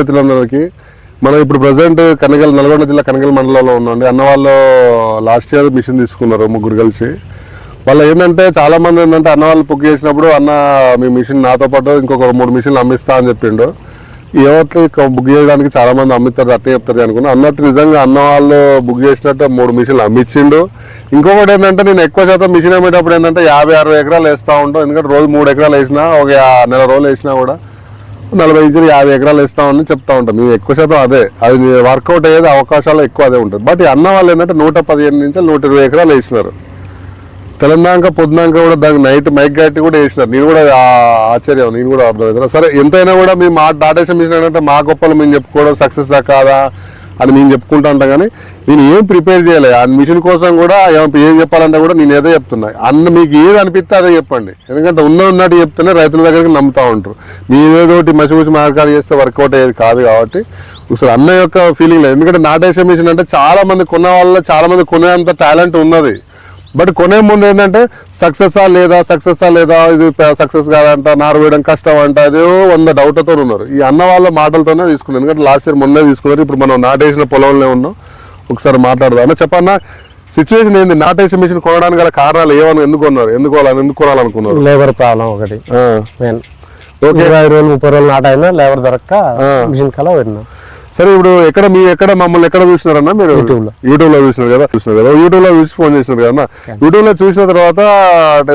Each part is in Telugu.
రైతులందరికీ. మనం ఇప్పుడు ప్రజెంట్ నల్గొండ జిల్లా కనగల్ మండలంలో ఉన్నాండి. అన్న వాళ్ళు లాస్ట్ ఇయర్ మిషన్ తీసుకున్నారు, ముగ్గురు కలిసి. వాళ్ళు ఏంటంటే చాలా మంది ఏంటంటే అన్న వాళ్ళు బుక్ చేసినప్పుడు, అన్న మీ మిషన్ నాతో పాటు ఇంకొక 3 మిషన్లు అమ్మిస్తా అని చెప్పిండు. ఎవరికి బుక్ చేయడానికి చాలా మంది అమ్మిస్తారు, అట్టే చెప్తారు అనుకున్నా. అన్నట్టు నిజంగా అన్న వాళ్ళు బుక్ చేసినట్టు 3 మిషన్లు అమ్మిచ్చిండు. ఇంకొకటి ఏంటంటే నేను ఎక్కువ శాతం మిషన్ అమ్మేటప్పుడు ఏంటంటే 50-60 ఎకరాలు వేస్తూ ఉంటాం. ఎందుకంటే రోజు 3 ఎకరాలు వేసినా, ఒక నెల రోజులు వేసినా కూడా 40 నుంచి 50 ఎకరాలు వేస్తామని చెప్తా ఉంటాం. మేము ఎక్కువ శాతం అదే, అది వర్కౌట్ అయ్యేది అవకాశాలు ఎక్కువ అదే ఉంటుంది. బట్ ఈ అన్న వాళ్ళు ఏంటంటే 115 నుంచి 120 ఎకరాలు వేసినారు. తెలంగాణ పొద్దునాక కూడా దానికి నైట్ మైక్ గట్టి కూడా వేసినారు. నేను కూడా ఆశ్చర్యం, నేను కూడా అర్థమవుతున్నా. సరే ఎంతైనా కూడా మేము మా డాటా మిషన్ ఏంటంటే మా గొప్పలు మేము చెప్పుకోవడం సక్సెస్ కాదా అని మేము చెప్పుకుంటా ఉంటాం. కానీ నేను ఏం ప్రిపేర్ చేయలేదు ఆ మిషన్ కోసం కూడా. ఏం చెప్పాలంటే కూడా నేను ఏదో చెప్తున్నా. మీకు ఏది అనిపిస్తే అదే చెప్పండి. ఎందుకంటే ఉన్నట్టు చెప్తేనే రైతుల దగ్గరికి నమ్ముతూ ఉంటారు. మీదేదోటి మసి మార్గాలు చేస్తే వర్కౌట్ అయ్యేది కాదు. కాబట్టి ఒకసారి అన్న యొక్క ఫీలింగ్ లేదు. ఎందుకంటే నాటేసే మిషన్ అంటే చాలా మంది కొన్న వాళ్ళ చాలా మంది కొనేంత టాలెంట్ ఉన్నది. బట్ కొనే ముందు ఏంటంటే సక్సెసా లేదా ఇది సక్సెస్ కాదంట, నారు వేయడం కష్టం అంట, అదే 100 డౌట్తో ఉన్నారు. ఈ అన్న వాళ్ళ మాటలతోనే తీసుకున్నారు. ఎందుకంటే లాస్ట్ ఇయర్ మొన్నే తీసుకున్నారు. ఇప్పుడు మనం నాటేసిన పొలంలో ఉన్నాం. ఒకసారి మాట్లాడదాం. అన్న చెప్పన్నా, సిచ్యువేషన్ ఏంది? నాటేసే మిషన్ కొనడానికి గల కారణాలు ఏమని, ఎందుకు కొనాలనుకున్నారు? లేబర్ ప్రాబ్లం ఒకటి. ఓకే, 20 రోజులు 30 రోజులు నాటైనా లేబర్ దొరక్క మిషన్ కలా పెట్టినా. సరే, ఇప్పుడు మమ్మల్ని ఎక్కడ చూసినారన్నా? మీరు యూట్యూబ్ లో చూసినారు కదా. యూట్యూబ్ లో చూసి ఫోన్ చేసినారు కదా. యూట్యూబ్ లో చూసిన తర్వాత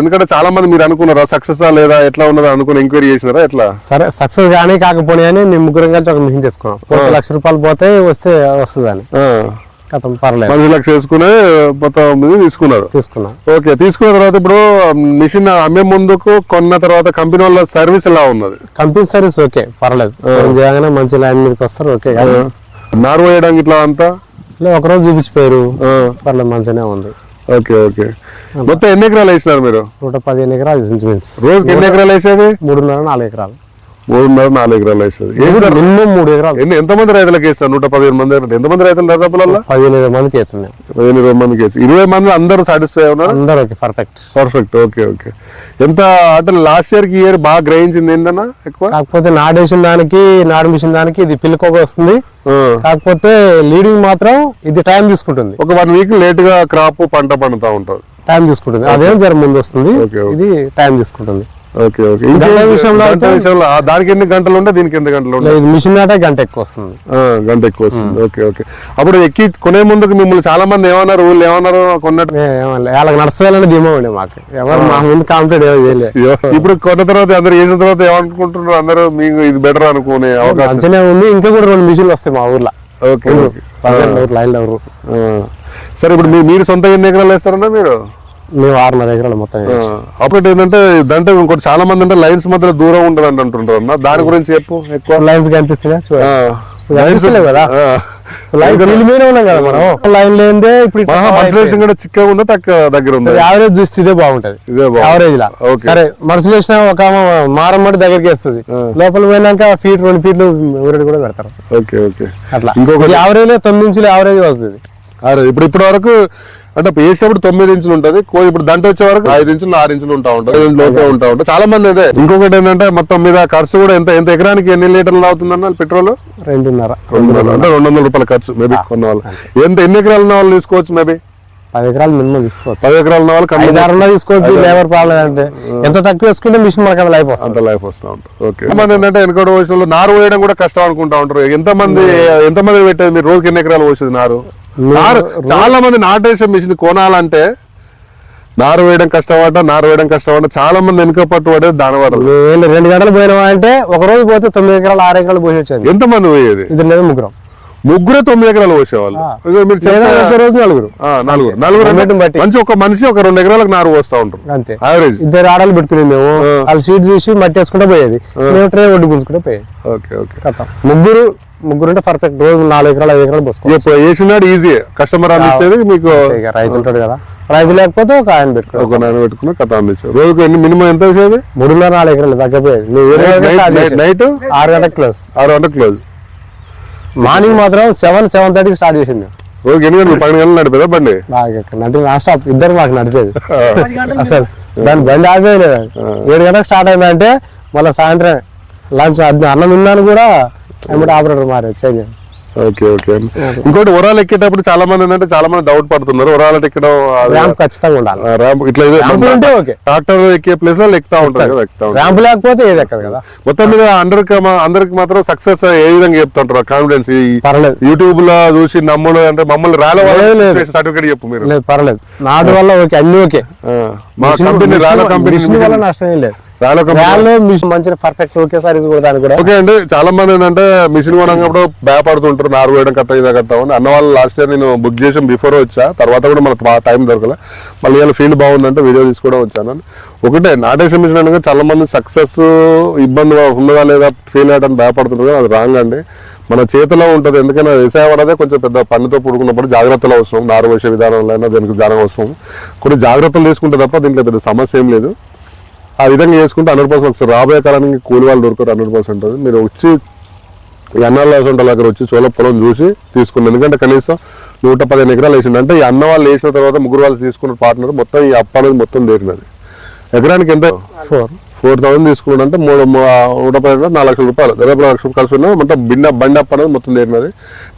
ఎందుకంటే చాలా మంది మీరు అనుకున్నారా సక్సెస్ లేదా ఎట్లా ఉన్నదా అనుకుని ఎంక్వైరీ చేసినారా ఎట్లా? సరే, సక్సెస్ కానీ కాకపోయినా అని మేము ముగ్గురం కలిసి ఒక మిషన్ తీసుకున్నాం. 1 లక్ష రూపాయలు పోతే వస్తుంది అని పర్లేదు 10 లక్షలు వేసుకుని మొత్తం తీసుకున్నారు. ఓకే, తీసుకున్న తర్వాత ఇప్పుడు మిషన్ అమ్మే ముందుకు కొన్న తర్వాత కంపెనీ వాళ్ళ సర్వీస్ ఎలా ఉన్నది? కంపెనీ సర్వీస్ ఓకే, పర్లేదు. చేయగానే మంచి లైన్ మీదకి వస్తారు. ఓకే, నారు వేయడానికి ఇట్లా అంతా ఒకరోజు చూపించిపోయారు. పర్లేదు, మంచిగానే ఉంది. Okay okay. మొత్తం ఎన్ని ఎకరాలు వేసినారు మీరు? 115 ఎకరాలు. రోజుకి ఎన్ని ఎకరాలు వేసేది? 3.5-4 ఎకరాలు. 3.5-4 ఎకరాలు వేసేది. మినిమం 3 ఎకరాలు. ఎంతమంది రైతులకు వేస్తారు? 115 మంది. ఎంతమంది రైతులు దాదాపులలో? 15-20 మందికి వేస్తున్నాం. 15-20 మందికి వేసి 20 మంది అందరూ సాటిస్ఫై ఉన్నారు? అందరూ ఓకే, పర్ఫెక్ట్. Okay okay. ఎంత అంటే లాస్ట్ ఇయర్ కి ఇయర్ బాగా గ్రహించింది ఏంటన్నా ఎక్కువ? కాకపోతే నాటేసిన దానికి నాడు మిషన్ దానికి ఇది పిల్లకోక వస్తుంది. కాకపోతే లీడింగ్ మాత్రం ఇది టైం తీసుకుంటుంది. ఒక 1 వీక్ లేట్ గా క్రాప్ పంట పండుతా ఉంటుంది, టైం తీసుకుంటుంది. అదేం జర ముందు వస్తుంది, ఇది టైం తీసుకుంటుంది. Okay okay. విషయంలో దానికి ఎన్ని గంటలు ఉంటే దీనికి ఎన్ని గంటలు ఉంటాయి? మిషన్ నాటే గంట ఎక్కువ వస్తుంది. Okay okay. అప్పుడు ఎక్కి కొనే ముందుకు మిమ్మల్ని చాలా మంది ఏమన్నారు కొన్నట్టు? వాళ్ళకి నడుస్తాలని ధీమా ఉండే మాకు. ఎవరు మా ముందు కాంపిటేట్ చేయలేదు. ఇప్పుడు కొన్న తర్వాత అందరు వేసిన తర్వాత ఏమనుకుంటున్నారు? అందరూ మీకు ఇది బెటర్ అనుకునే అవకాశం మంచిగా ఉంది. ఇంకా కూడా 2 మిషన్లు వస్తాయి మా ఊర్లో. ఓకే లైన్ ఎవరు. సరే, ఇప్పుడు మీరు సొంతంగా ఎన్ని ఎకరాలు వేస్తారన్నా? మీరు మేము 6.5 ఎకరాలు మొత్తం. అప్పుడు ఏంటంటే దాంట్లో ఇంకోటి చాలా మంది అంటే లైన్స్ మధ్యలో దూరం ఉంటుంది అని అంటుంటారు అన్న, దాని గురించి చెప్పు. ఎక్కువ లైన్స్ కనిపిస్తున్నాయి కదా, లైన్ లేదే. ఇప్పుడు మర్సిలేషన్ కూడా చిక్కగా ఉందా తక్కువ దగ్గర ఉంది? యావరేజ్ చూస్తే ఇదే బాగుంటది. యావరేజ్ లా సరే, మర్సిలేషన్ ఒక మారం మట్టి దగ్గరికి వేస్తుంది. లోపల పోయినాక 2 ఫీట్లు ఊరేడు కూడా పెడతారు. Okay okay. అట్లా ఇంకొకటి యావరేజ్ 9 ఇంచులు యావరేజ్ వస్తుంది. ఇప్పుడు వరకు అంటే వేసేప్పుడు 9 ఇంచులు ఉంటుంది. ఇప్పుడు దంట వచ్చే వరకు 5 ఇంచులు 6 ఇంచులు ఉంటా ఉంటుంది. చాలా మంది అదే. ఇంకొకటి ఏంటంటే మొత్తం మీద ఖర్చు కూడా ఎంత ఎకరానికి ఎన్ని లీటర్లు అవుతుందన్న పెట్రోల్? 2.5 అంటే 200 రూపాయల ఖర్చు మేబీ కొన్న వాళ్ళు. ఎన్ని ఎకరాలు ఉన్న వాళ్ళు తీసుకోవచ్చు? మేబీ 10 ఎకరాలు మినిమం తీసుకోవచ్చు. 10 ఎకరాలు ఉన్న వాళ్ళు 5-6 తీసుకోవచ్చు. లేబర్ ప్రాబ్లం అంటే ఎంత తక్కువ వేసుకుంటే మిషన్ మనకు లైఫ్ వస్తుంది. లైఫ్ వస్తూ ఉంటుంది. ఓకే. ఎంతమంది ఏంటంటే వెనకటి వయసులో నారు పోయడం కూడా కష్టం అనుకుంటా ఉంటారు. ఎంతమంది పెట్టేది మీరు? రోజుకి ఎన్ని ఎకరాలు పోసేది నారు? చాలా మంది నాటేసే మిషన్ కొనాలంటే నారు వేయడం కష్టపడ్డ చాలా మంది వెనుక పట్టు పడేది దానివల్ల. 2 గంటలు పోయినా అంటే ఒక రోజు పోతే 9 ఎకరాలు 6 ఎకరాలు పోసేది. ఎంతమంది పోయేది? 2 ముగ్గురే 9 ఎకరాలు పోసేవాళ్ళు. నలుగురు మంచి ఒక మనిషి ఒక 2 ఎకరాలకు నారు పోస్తా ఉంటారు అంతే. యావరేజ్ 2 ఆడలు పెట్టుకుని మేము వాళ్ళు సీట్ చూసి మట్టి వేసుకుంటే పోయేది. మేము ట్రే ఒడ్డు గుంజుకుంటే పోయేది. Okay okay. ముగ్గురు అంటే పర్ఫెక్ట్. రోజు 4 ఎకరాలు 5 ఎకరాలు పోసుకోవచ్చు. వేసినాడు ఈజీ. కస్టమర్ అందించేది మీకు రైతు ఉంటాడు కదా, రైతు లేకపోతే ఒక ఆయన పెట్టుకున్న కథ అందించారు. రోజుకు మినిమం ఎంత వచ్చేది? 3.5-4 ఎకరాలు తగ్గపోయేది. నైట్ 6 గంటలకు క్లోజ్. మార్నింగ్ మాత్రం 7-7:30 స్టార్ట్ చేసింది. రోజుకి 8 గంటలు 12 గంటలు నడిపేదా బండి? Non stop. ఇద్దరు మాకు నడిపేది అసలు. దాని బండి ఆగిపోయలేదు. 7 గంటలకు స్టార్ట్ అయిందంటే మళ్ళీ సాయంత్రం లంచ్ అన్నం తిన్నాను కూడా ఏమంటే ఆపరేటర్ మారే చేంజ్. Okay okay. ఇంకోటి ఒరాలు ఎక్కేటప్పుడు చాలా మంది ఏంటంటే చాలా మంది డౌట్ పడుతున్నారు. ఒరాలు ఎక్కడం ర్యాంప్ ఖచ్చితంగా ఉండాలి. ర్యాంప్ ఇట్లా ఉంటే ఓకే, ట్రాక్టర్ ఎక్కే ప్లేస్ లో ఎక్కుతా ఉంటారు కదా, ఎక్కుతా ఉంటారు. ర్యాంప్ లేకపోతే ఏది ఎక్కదు కదా. మొత్తం మీద అందరికి మాత్రం సక్సెస్ ఏ విధంగా చెప్తుంటారు కాన్ఫిడెన్స్? పర్లేదు, యూట్యూబ్ లో చూసి నమ్ముడు అంటే మమ్మల్ని రాలే సర్టిఫికేట్ చెప్పు మీరు. లేదు పర్లేదు, నాటు వల్ల ఓకే, అన్ని ఓకే. మా కంపెనీ రాలో కంపెనీ వల్ల నష్టం ఏం లేదు. మంచిగా పర్ఫెక్ట్ ఓకే సారీస్ కూడా దాని కూడా ఓకే అండి. చాలా మంది ఏంటంటే మిషన్ కొనప్పుడు భయపడుతుంటారు, నారు వేయడం కట్ట ఇదా కట్ట అని. అన్న వాళ్ళు లాస్ట్ ఇయర్ నేను బుక్ చేసి బిఫోర్ వచ్చా, తర్వాత కూడా మనకు టైం దొరకలే. మళ్ళీ ఇలా ఫీల్డ్ బాగుందంటే వీడియో తీసుకోవడం వచ్చాను. ఒకటే నాటేషన్ మిషన్ అనగా చాలా మంది సక్సెస్ ఇబ్బంది ఉన్నదా లేదా ఫెయిల్ అయ్యడానికి భయపడుతుంటారు, అది రాంగ్ అండి. మన చేతిలో ఉంటుంది. ఎందుకంటే వ్యవసాయం అనేది కొంచెం పెద్ద పనితో పుడుకున్నప్పుడు జాగ్రత్తలు అవసరం. నారు వేసే విధానంలో అయినా దానికి జాగ్రత్త అవసరం. కొన్ని జాగ్రత్తలు తీసుకుంటే తప్ప దీంట్లో పెద్ద సమస్య ఏం లేదు. ఆ విధంగా చేసుకుంటే 100% వస్తుంది. రాబోయే కాలానికి కూలి వాళ్ళు దొరకరు 100%. మీరు వచ్చి అన్నాల దగ్గర వచ్చి చోళ పొలం చూసి తీసుకున్నారు. ఎందుకంటే కనీసం 115 ఎకరాలు వేసిండు అంటే ఈ అన్న వాళ్ళు వేసిన తర్వాత ముగ్గురు వాళ్ళు తీసుకున్న పార్ట్నర్ మొత్తం ఈ అప్ప అనేది మొత్తం తీరినది. ఎకరానికి ఎంత 4,000 తీసుకున్నాడు అంటే 115 4 లక్షల రూపాయలు, 2 లక్షల కలిసి ఉన్నా మొత్తం బండి అప్ అనేది మొత్తం తీరినది.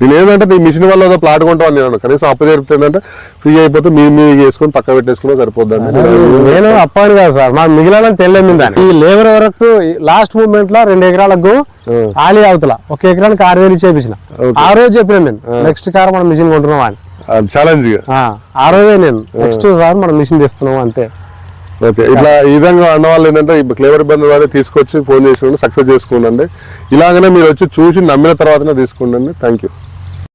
నేను ఏంటంటే నీ మిషన్ వల్ల ఏదో ప్లాట్ కొంటామని నేను కనీసం అప్పు జరుగుతుందంటే ఫ్రీ అయిపోతే మీ వేసుకొని పక్క పెట్టేసుకుని సరిపోద్దండి. నేను అప్పాను కాదు సార్, మా మిగిలిన తెలియదు. ఈ లేబర్ వరకు లాస్ట్ మూమెంట్ లో 2 ఎకరాలకు ఆలి అవతల 1 ఎకరానికి 6,000 చేపించిన. ఆ రోజు చెప్పిన నేను నెక్స్ట్ కార్ మనం మిషన్ కొంటున్నాం అని ఛాలెంజ్. ఆ రోజే నేను నెక్స్ట్ సార్ మనం మిషన్ తెస్తున్నాం అంతే. ఓకే. ఇట్లా ఈ విధంగా అన్న వాళ్ళు ఏంటంటే క్లేవర్ ఇబ్బంది వారి తీసుకొచ్చి ఫోన్ చేసుకుని సక్సెస్ చేసుకోండి. ఇలాగనే మీరు వచ్చి చూసి నమ్మిన తర్వాతనే తీసుకోండి. Thank you.